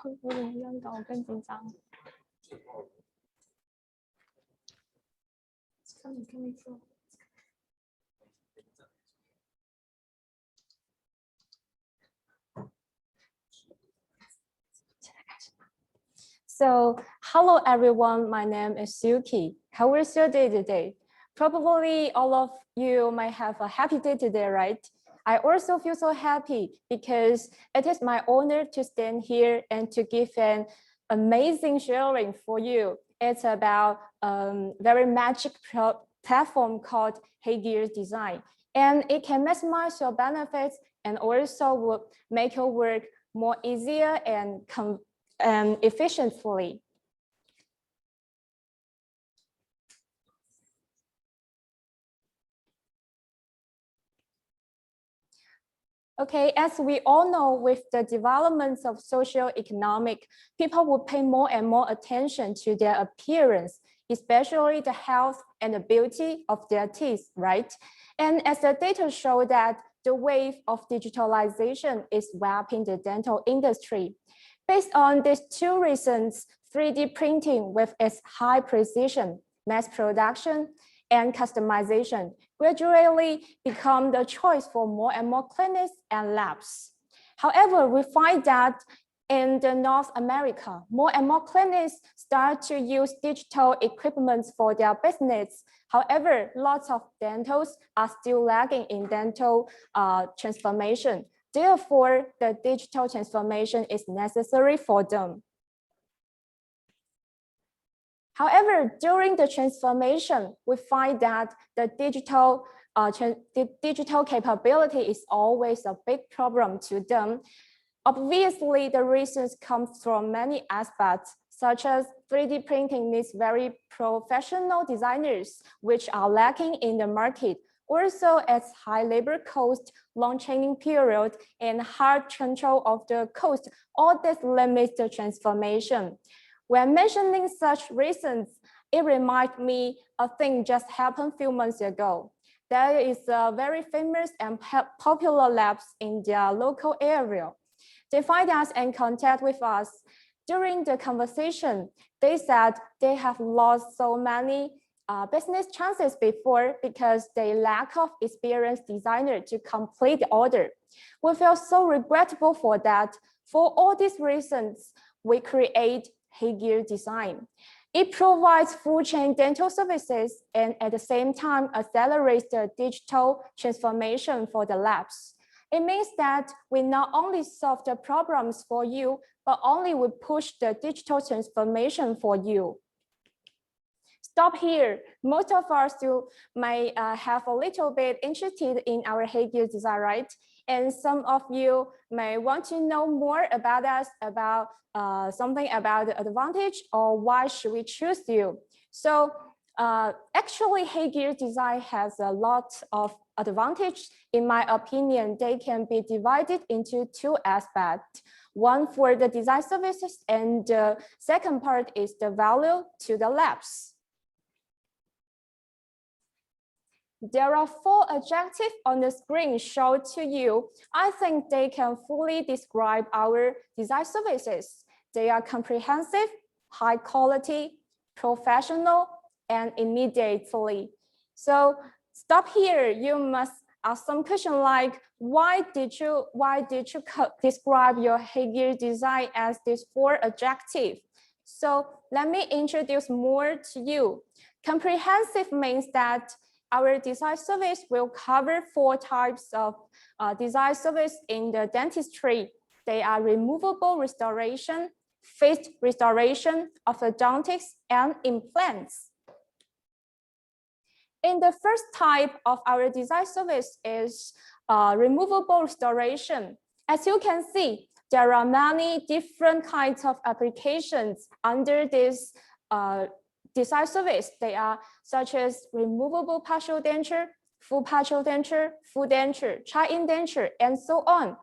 有点这样搞，我更紧张。So, hello everyone, my name is Youki. How is your day today? Probably all of you might have a happy day today, right? I also feel so happy because it is my honor to stand here and to give an amazing sharing for you. It's about a very magic platform called HeyGears Design, and it can maximize your benefits and also will make your work more easier and efficiently. Okay, as we all know, with the developments of socio-economic, people will pay more and more attention to their appearance, especially the health and the beauty of their teeth, right? And as the data show that the wave of digitalization is sweeping the dental industry. Based on these two reasons, 3D printing with its high precision, mass production, and customization gradually become the choice for more and more clinics and labs. However, we find that in North America, more and more clinics start to use digital equipment for their business. However, lots of dentals are still lagging in dental transformation. Therefore, the digital transformation is necessary for them. However, during the transformation, we find that the digital capability is always a big problem to them. Obviously, the reasons come from many aspects, such as 3D printing needs very professional designers, which are lacking in the market. Also, its high labor cost, long training period, and hard control of the cost, all this limits the transformation. When mentioning such reasons, it reminds me a thing just happened a few months ago. There is a very famous and popular labs in their local area. They find us and contact with us. During the conversation, they said they have lost so many business chances before because they lack of experienced designer to complete the order. We feel so regrettable for that. For all these reasons, we create HeyGears Design. It provides full chain dental services and at the same time accelerates the digital transformation for the labs. It means that we not only solve the problems for you, but only we push the digital transformation for you. Stop here. Most of us still may have a little bit interested in our HeyGears Design, right? And some of you may want to know more about us, about something about the advantage or why should we choose you. So actually, HeyGears Design has a lot of advantage. In my opinion, they can be divided into two aspects. One for the design services, and the second part is the value to the labs. There are 4 adjectives on the screen shown to you. I think they can fully describe our design services. They are comprehensive, high quality, professional, and immediately. So stop here. You must ask some question like, why did you describe your HeyGears Design as these 4 adjectives? So let me introduce more to you. Comprehensive means that our design service will cover 4 types of design service in the dentistry. They are removable restoration, fixed restoration, orthodontics, and implants. In the first type of our design service is removable restoration. As you can see, there are many different kinds of applications under this design service. They are such as removable partial denture, full denture, tie-in denture, and so on.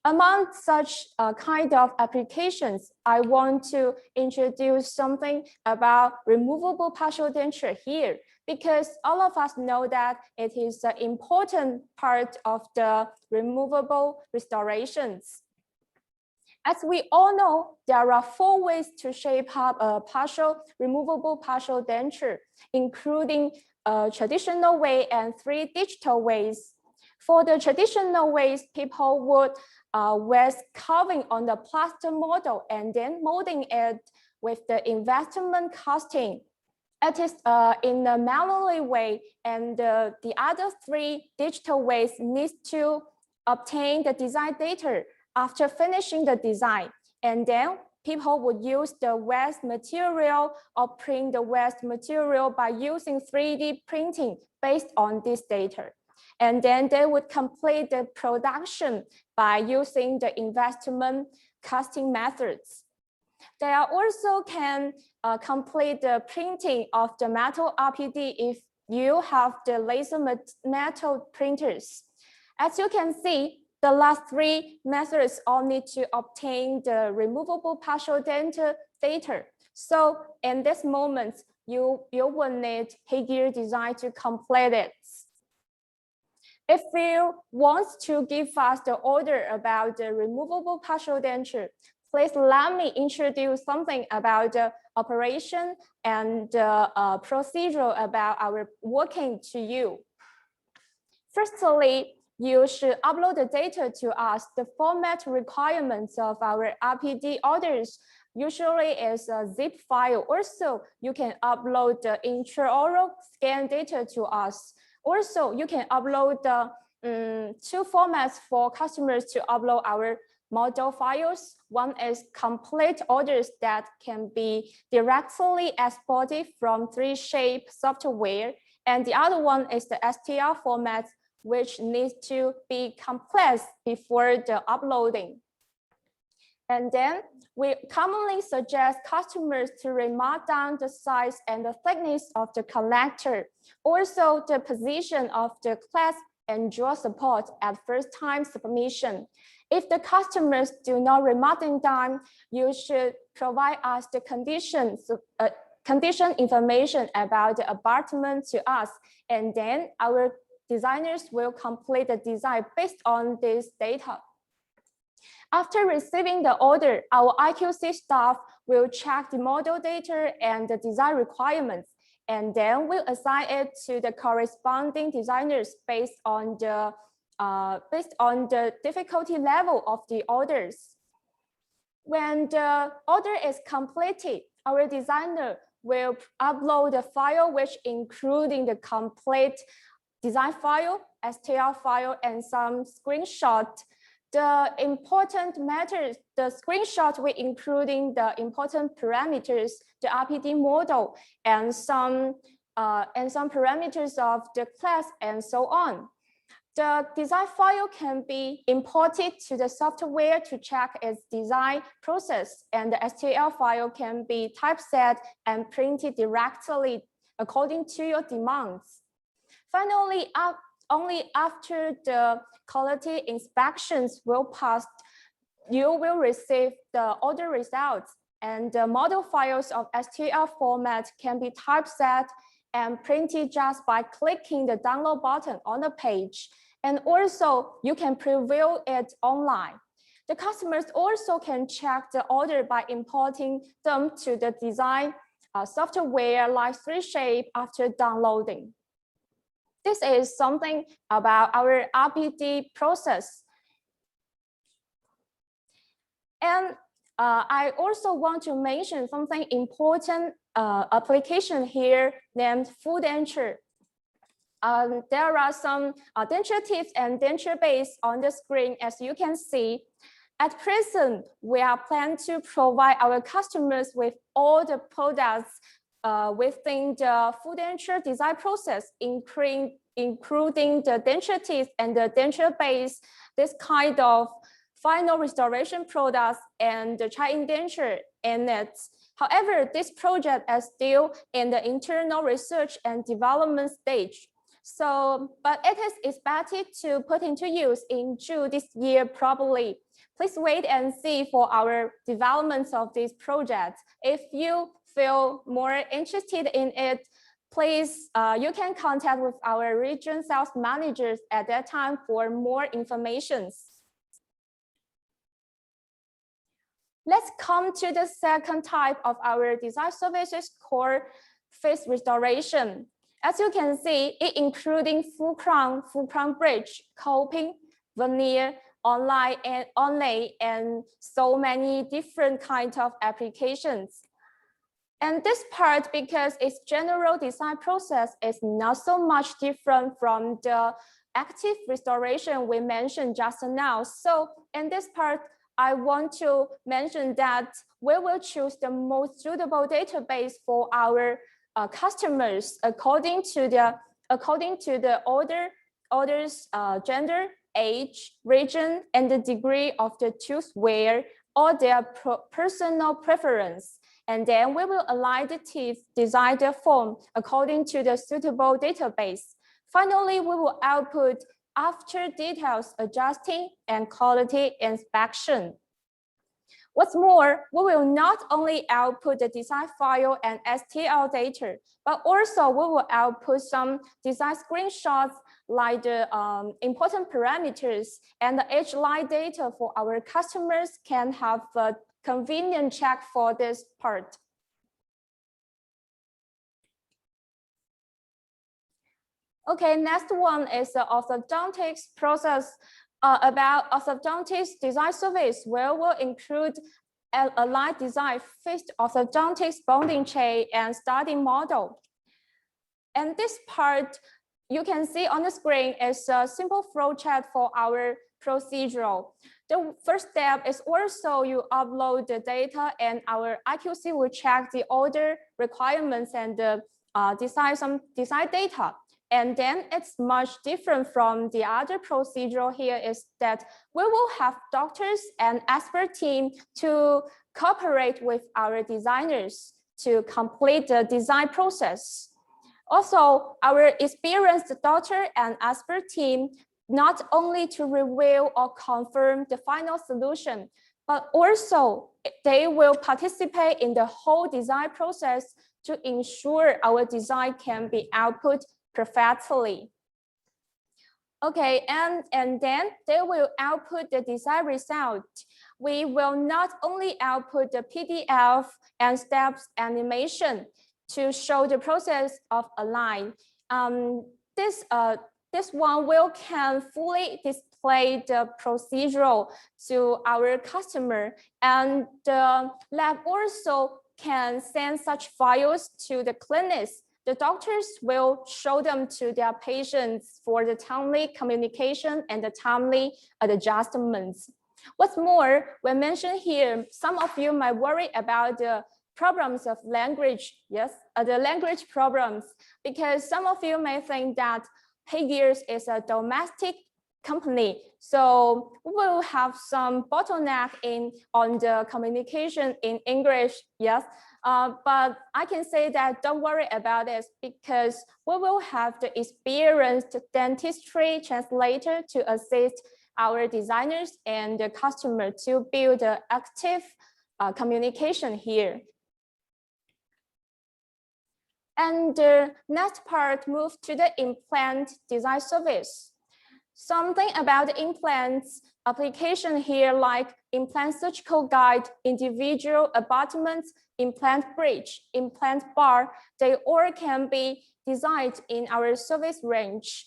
Among such kind of applications, I want to introduce something about removable partial denture here, because all of us know that it is an important part of the removable restorations. As we all know, there are 4 ways to shape up a removable partial denture, including a traditional way and 3 digital ways. For the traditional ways, people would waste carving on the plaster model and then molding it with the investment casting. It is in the manually way, and the other 3 digital ways need to obtain the design data after finishing the design, and then people would use the waste material or print the waste material by using 3D printing based on this data. And then they would complete the production by using the investment casting methods. They also can complete the printing of the metal RPD if you have the laser metal printers. As you can see, the last 3 methods all need to obtain the removable partial denture data. So in this moment, you will need HeyGears Design to complete it. If you want to give us the order about the removable partial denture, please let me introduce something about the operation and procedure about our working to you. Firstly, you should upload the data to us. The format requirements of our RPD orders usually is a zip file. Also, you can upload the intraoral scan data to us. Also, you can upload the 2 formats for customers to upload our model files. One is complete orders that can be directly exported from 3Shape software. And the other one is the STL format, which needs to be compressed before the uploading. And then we commonly suggest customers to remark down the size and the thickness of the connector, also the position of the clasp and jaw support at first time submission. If the customers do not remark them down, you should provide us the condition information about the abutment to us, and then our designers will complete the design based on this data. After receiving the order, our IQC staff will check the model data and the design requirements, and then we'll assign it to the corresponding designers based on the difficulty level of the orders. When the order is completed, our designer will upload the file, which including the complete design file, STL file, and some screenshot. The important matters, the screenshot will including the important parameters, the RPD model, and some parameters of the class, and so on. The design file can be imported to the software to check its design process, and the STL file can be typeset and printed directly according to your demands. Finally, only after the quality inspections will pass, you will receive the order results, and the model files of STL format can be typeset and printed just by clicking the download button on the page. And also, you can preview it online. The customers also can check the order by importing them to the design software like 3Shape after downloading. This is something about our RPD process. And I also want to mention something important application here named full denture. There are some denture tips and denture base on the screen, as you can see. At present, we are planning to provide our customers with all the products within the full denture design process, including the denture tips and the denture base, this kind of final restoration products and the chi-in denture in it. However, this project is still in the internal research and development stage. But it is expected to put into use in June this year, probably. Please wait and see for our developments of this project. If you feel more interested in it, please, you can contact with our region sales managers at that time for more information. Let's come to the second type of our design services called face restoration. As you can see, it including full crown bridge, coping, veneer, onlay, and so many different kinds of applications. And this part, because its general design process is not so much different from the active restoration we mentioned just now. So in this part, I want to mention that we will choose the most suitable database for our customers according to the order's gender, age, region, and the degree of the tooth wear or their personal preference. And then we will align the teeth, design the form according to the suitable database. Finally, we will output after details adjusting and quality inspection. What's more, we will not only output the design file and STL data, but also we will output some design screenshots like the important parameters and the edge line data for our customers can have a convenient check for this part. Okay, next one is the orthodontics process. About orthodontics design service, where we'll include a light design, fixed orthodontics bonding tray, and starting model. And this part, you can see on the screen, is a simple flow chart for our procedural. The first step is also you upload the data, and our IQC will check the order requirements and decide some design data. And then it's much different from the other procedural here is that we will have doctors and expert team to cooperate with our designers to complete the design process. Also, our experienced doctor and expert team not only to review or confirm the final solution, but also they will participate in the whole design process to ensure our design can be output perfectly. Okay, and then they will output the design result. We will not only output the PDF and steps animation to show the process of align. This one can fully display the procedural to our customer, and the lab also can send such files to the clinics. The doctors will show them to their patients for the timely communication and the timely adjustments. What's more, we mentioned here, some of you might worry about the problems of language, yes, the language problems, because some of you may think that HeyGears is a domestic company, so we will have some bottleneck on the communication in English, yes. But I can say that don't worry about this because we will have the experienced dentistry translator to assist our designers and the customer to build an active communication here. And the next part moves to the implant design service. Something about the implants application here, like implant surgical guide, individual abutments, implant bridge, implant bar, they all can be designed in our service range.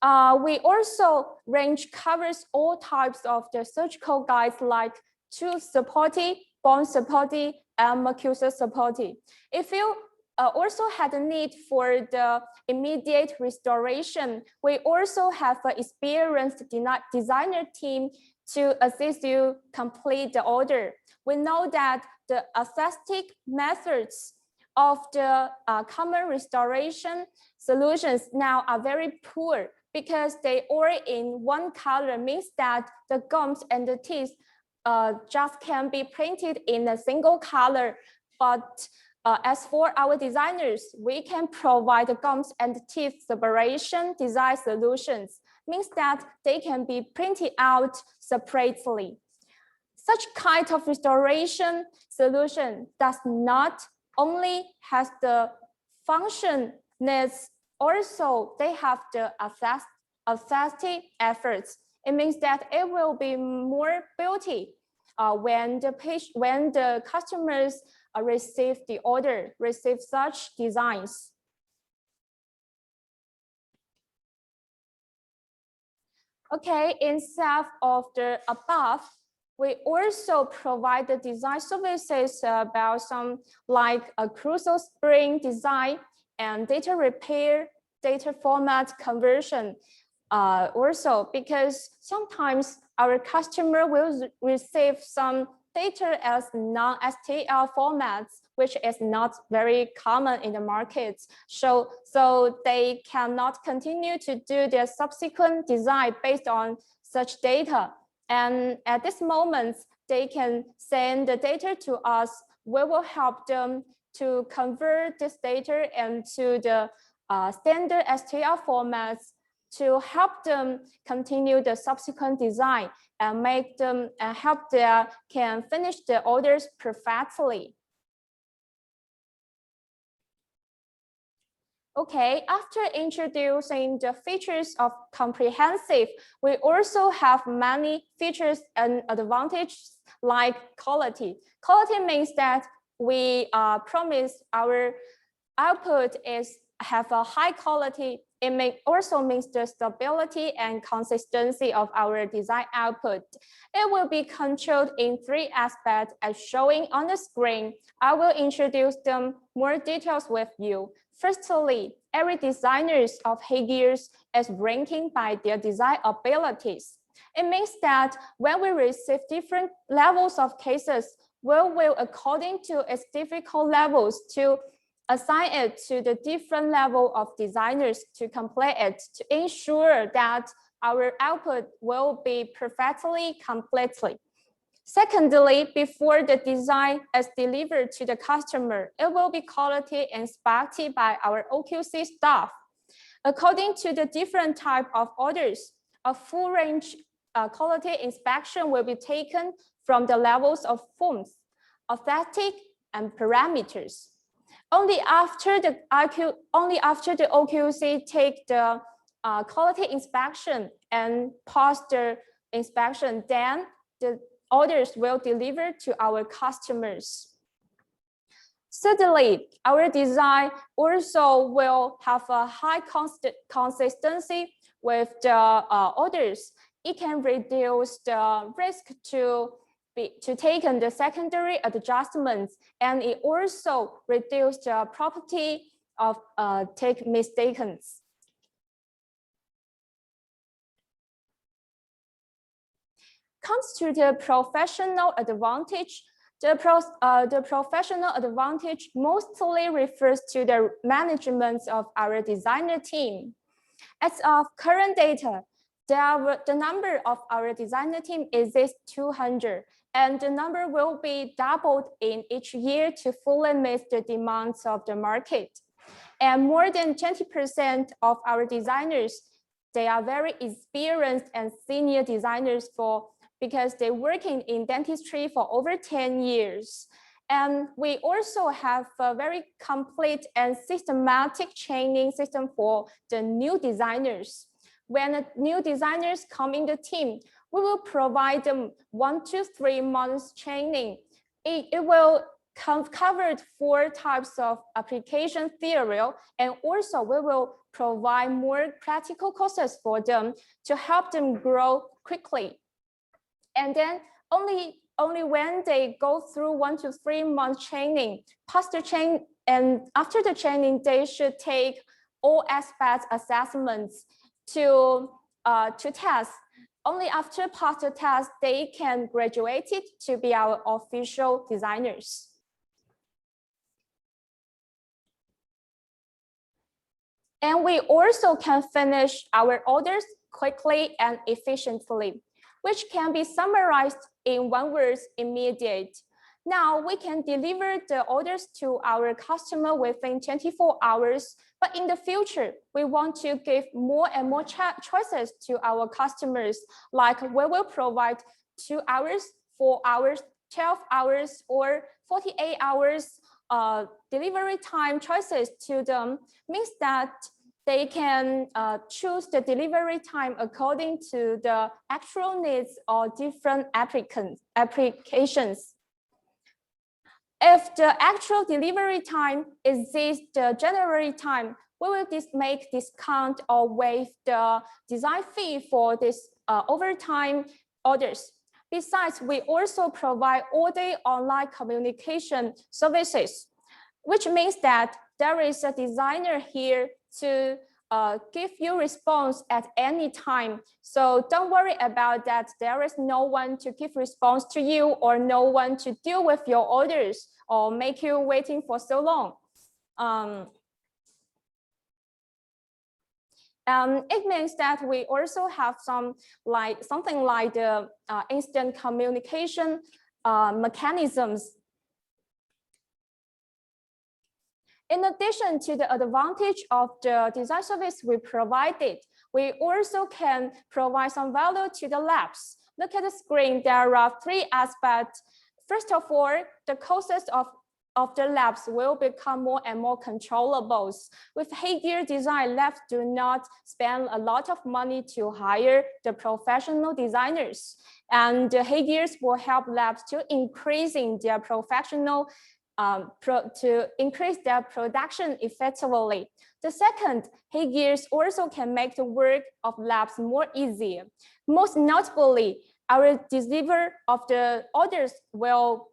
We also range covers all types of the surgical guides like tooth supporting, bone supporting, and mucosa supporting. If you also had a need for the immediate restoration, we also have an experienced designer team to assist you complete the order. We know that the aesthetic methods of the common restoration solutions now are very poor because they are in one color, means that the gums and the teeth just can be printed in a single color. But as for our designers, we can provide the gums and teeth separation design solutions, means that they can be printed out separately. Such kind of restoration solution does not only has the function needs, also they have the aesthetic efforts. It means that it will be more beauty. when the customers receive the order, receive such designs. Okay, instead of the above, we also provide the design services about some like a crucial spring design and data repair, data format conversion. Also, because sometimes our customer will receive some data as non-STL formats, which is not very common in the market. So they cannot continue to do their subsequent design based on such data. And at this moment, they can send the data to us. We will help them to convert this data into the standard STL formats to help them continue the subsequent design and make them and help them can finish the orders perfectly. Okay, after introducing the features of comprehensive, we also have many features and advantages like quality. Quality means that we promise our output have a high quality. It also means the stability and consistency of our design output. It will be controlled in 3 aspects as showing on the screen. I will introduce them more details with you. Firstly, every designers of HeyGears is ranking by their design abilities. It means that when we receive different levels of cases, we will, according to its difficult levels, to assign it to the different level of designers to complete it, to ensure that our output will be perfectly completely. Secondly, before the design is delivered to the customer, it will be quality inspected by our OQC staff. According to the different type of orders, a full range quality inspection will be taken from the levels of forms, aesthetic, and parameters. Only after the OQC take the quality inspection and pass the inspection, then the orders will deliver to our customers. Thirdly, our design also will have a high consistency with the orders. It can reduce the risk to take the secondary adjustments, and it also reduces the property of take mistakes. Comes to the professional advantage. The professional advantage mostly refers to the management of our designer team. As of current data, the number of our designer team is 200, and the number will be doubled in each year to fully meet the demands of the market. And more than 20% of our designers, they are very experienced and senior designers because they're working in dentistry for over 10 years. And we also have a very complete and systematic training system for the new designers. When new designers come in the team, we will provide them 1 to 3 months training. It will cover 4 types of application theory, and also we will provide more practical courses for them to help them grow quickly. And then only when they go through 1 to 3 months training, and after the training, they should take all aspects assessments to test. Only after pass the test, they can graduate it to be our official designers. And we also can finish our orders quickly and efficiently, which can be summarized in 1 word: immediate. Now we can deliver the orders to our customer within 24 hours, but in the future, we want to give more and more choices to our customers, like we will provide 2 hours, 4 hours, 12 hours, or 48 hours delivery time choices to them. Means that They can choose the delivery time according to the actual needs or different applications. If the actual delivery time exceeds the January time, we will make discount or waive the design fee for this overtime orders. Besides, we also provide all-day online communication services, which means that there is a designer here to give you response at any time. So don't worry about that. There is no one to give response to you or no one to deal with your orders or make you waiting for so long. It means that we also have something like the instant communication mechanisms. In addition to the advantage of the design service we provided, we also can provide some value to the labs. Look at the screen, there are 3 aspects. First of all, the costs of the labs will become more and more controllable. With HeyGears Design, labs do not spend a lot of money to hire the professional designers. And HeyGears will help labs to increasing their professional to increase their production effectively. The second, HeyGears also can make the work of labs more easier. Most notably, our delivery of the orders will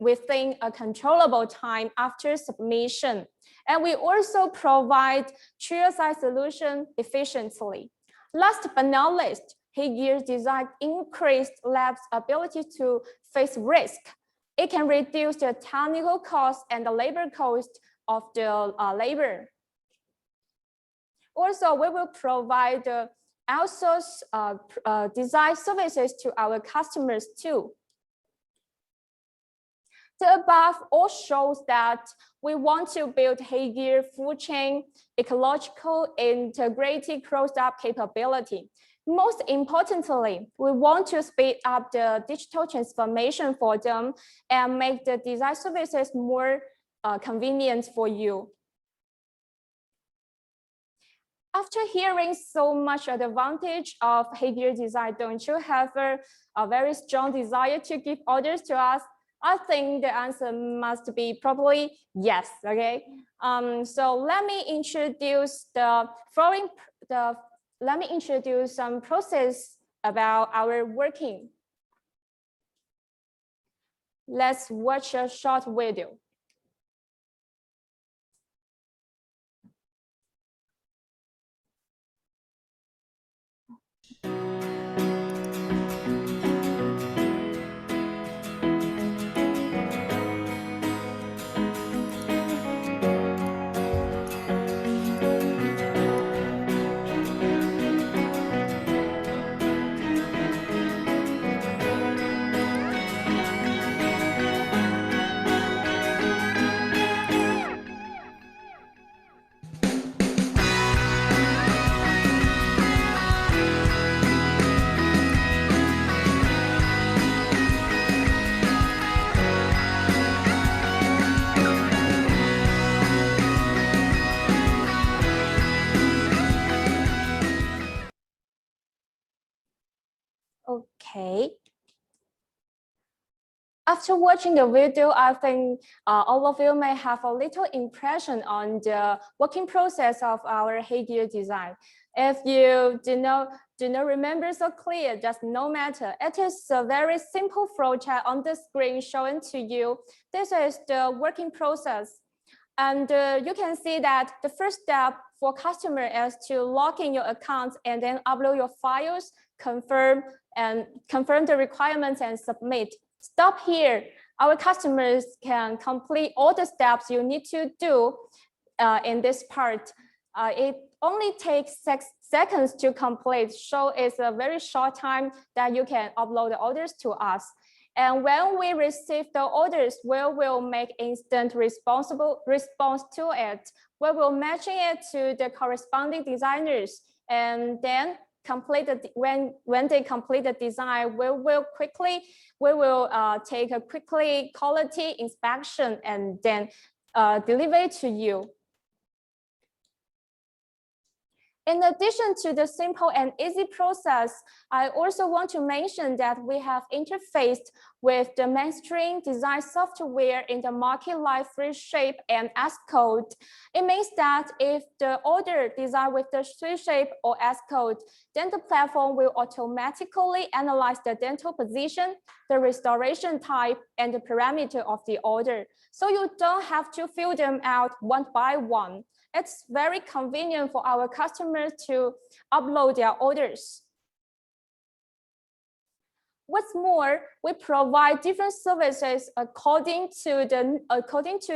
within a controllable time after submission. And we also provide trial-side solution efficiently. Last but not least, HeyGears Design increased labs' ability to face risk. It can reduce the technical cost and the labor cost of the labor. Also, we will provide outsource design services to our customers too. The above all shows that we want to build HeyGears full chain, ecological, integrated closed-up capability. Most importantly, we want to speed up the digital transformation for them and make the design services more convenient for you. After hearing so much advantage of HeyGears Design, don't you have a very strong desire to give orders to us? I think the answer must be probably yes. Okay. So let me introduce let me introduce some process about our working. Let's watch a short video. Okay. After watching the video, I think all of you may have a little impression on the working process of our HeyGears Design. If you do not remember so clear, just no matter. It is a very simple flowchart on the screen showing to you. This is the working process. And you can see that the first step for customer is to log in your account and then upload your files, confirm the requirements and submit. Stop here. Our customers can complete all the steps you need to do in this part. It only takes 6 seconds to complete, so it's a very short time that you can upload the orders to us. And when we receive the orders, we will make instant response to it. We will matching it to the corresponding designers, and then when they complete the design, we will take a quickly quality inspection and then deliver it to you. In addition to the simple and easy process, I also want to mention that we have interfaced with the mainstream design software in the market like FreeShape and S-Code. It means that if the order designed with the FreeShape or S-Code, then the platform will automatically analyze the dental position, the restoration type, and the parameter of the order. So you don't have to fill them out one by one. It's very convenient for our customers to upload their orders. What's more, we provide different services according to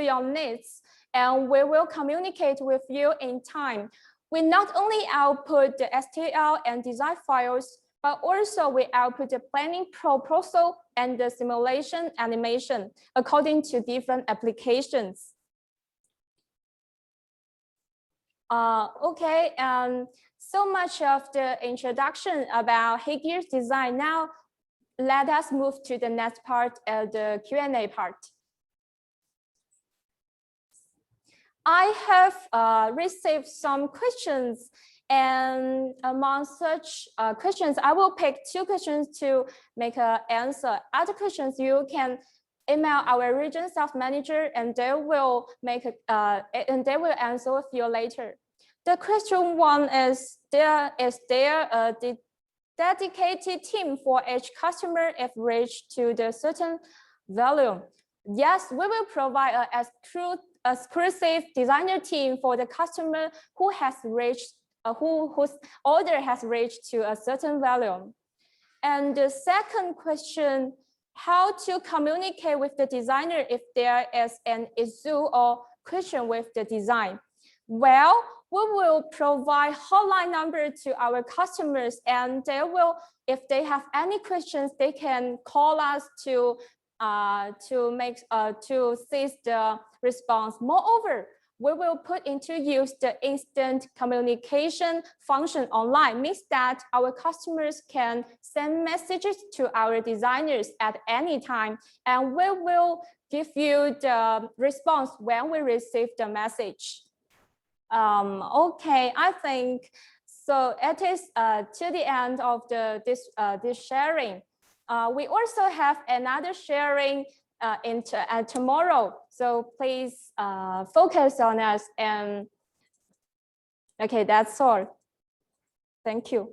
your needs, and we will communicate with you in time. We not only output the STL and design files, but also we output the planning proposal and the simulation animation according to different applications. Okay, so much of the introduction about HeyGears design. Now, let us move to the next part, the Q&A part. I have received some questions, and among such questions, I will pick 2 questions to make an answer. Other questions you can email our region sales manager, and they will answer with you later. The question 1 is: there a dedicated team for each customer if reached to the certain volume? Yes, we will provide an exclusive designer team for the customer who has reached whose order has reached to a certain volume. And the second question: how to communicate with the designer if there is an issue or question with the design? Well, we will provide hotline number to our customers, and they will, if they have any questions, they can call us to seize the response. Moreover, we will put into use the instant communication function online. Means that our customers can send messages to our designers at any time, and we will give you the response when we receive the message. Okay, I think so. It is to the end of this sharing. We also have another sharing tomorrow, so please focus on us. And okay, that's all. Thank you.